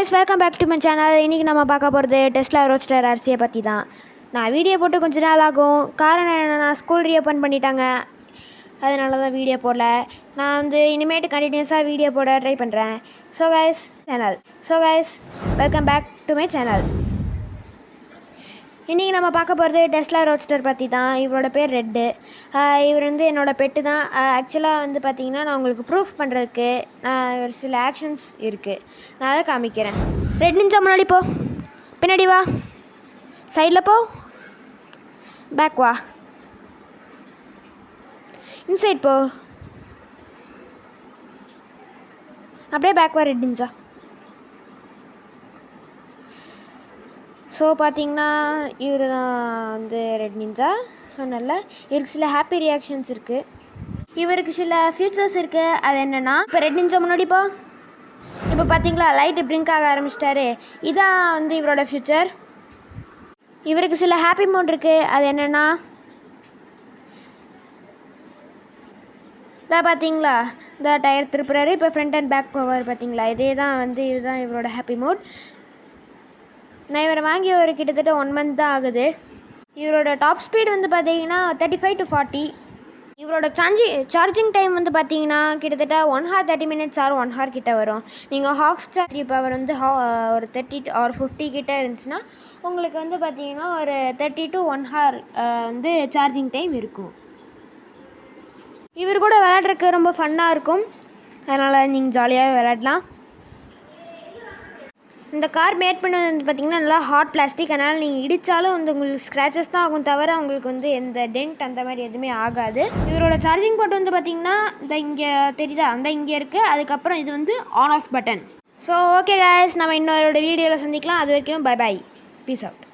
guys, welcome back to my channel. இன்றைக்கி நம்ம பார்க்க போகிறது டெஸ்லா ரோட்ஸ்டர் RCயை பற்றி தான். நான் வீடியோ போட்டு கொஞ்ச நாள் ஆகும். காரணம் என்னென்னா ஸ்கூல் ரீஓப்பன் பண்ணிட்டாங்க, அதனால தான் வீடியோ போடல. நான் இனிமேட்டு கண்டினியூஸாக வீடியோ போட ட்ரை பண்ணுறேன். So guys welcome back to my channel. இன்றைக்கி நம்ம பார்க்க போகிறது டெஸ்லா ரோட்ஸ்டர் பற்றி தான். இவரோட பேர் ரெட்டு. இவர் என்னோடய பெட்டு தான். ஆக்சுவலாக பார்த்தீங்கன்னா நான் உங்களுக்கு ப்ரூஃப் பண்ணுறதுக்கு ஒரு சில ஆக்ஷன்ஸ் இருக்குது, நான் அதை காமிக்கிறேன். ரெட் நிஞ்சா முன்னாடி போ, பின்னாடி வா, சைடில் போ, பேக் வா, இன்சைட் போ, அப்படியே பேக் வா ரெட் நிஞ்சா. ஸோ பார்த்தீங்கன்னா இவர் தான் ரெட் நிஞ்சா சொன்னல. இவருக்கு சில ஹாப்பி ரியாக்ஷன்ஸ் இருக்குது, இவருக்கு சில ஃபியூச்சர்ஸ் இருக்குது. அது என்னென்னா, இப்போ ரெட் நிஞ்சா முன்னாடி போ, இப்போ பார்த்தீங்களா லைட்டு பிரிங்க் ஆக ஆரம்பிச்சிட்டாரு. இதான் இவரோட ஃபியூச்சர். இவருக்கு சில ஹாப்பி மோட் இருக்குது. அது என்னென்னா, இதான் பார்த்தீங்களா இந்த டயர் திருப்புறாரு, இப்போ ஃப்ரண்ட் அண்ட் பேக் போவார். பார்த்தீங்களா, இதே தான் இதுதான் இவரோட ஹாப்பி மோட். நான் இவரை வாங்கி ஒரு கிட்டத்தட்ட 1 month தான் ஆகுது. இவரோட டாப் ஸ்பீடு பார்த்தீங்கன்னா 35 to 40. இவரோட சார்ஜிங் டைம் பார்த்தீங்கன்னா கிட்டத்தட்ட 1 hour 30 minutes ஆர் 1 hour கிட்ட வரும். நீங்கள் ஹாஃப் சார்ஜ் பவர் ஒரு 30 or 50 கிட்ட இருந்துச்சுன்னா உங்களுக்கு பார்த்தீங்கன்னா ஒரு 30 to 1 hour சார்ஜிங் டைம் இருக்கும். இவர் கூட விளையாடுறதுக்கு ரொம்ப ஃபன்னாக இருக்கும், அதனால் நீங்கள் ஜாலியாக விளையாடலாம். இந்த கார் மேட் பண்ணது பார்த்திங்கன்னா நல்லா ஹார்ட் பிளாஸ்டிக், அதனால் நீங்கள் இடித்தாலும் உங்களுக்கு ஸ்க்ராச்சஸ் தான் ஆகும், தவிர உங்களுக்கு எந்த டென்ட் அந்த மாதிரி எதுவுமே ஆகாது. இவரோட சார்ஜிங் போர்ட் பார்த்திங்கன்னா இந்த இங்கே தெரியுதா, இங்கே இருக்குது. அதுக்கப்புறம் இது on off button. So okay guys, நம்ம இன்னொரு வீடியோவில் சந்திக்கலாம். அது வரைக்கும் பை பை, பீஸ் அவுட்.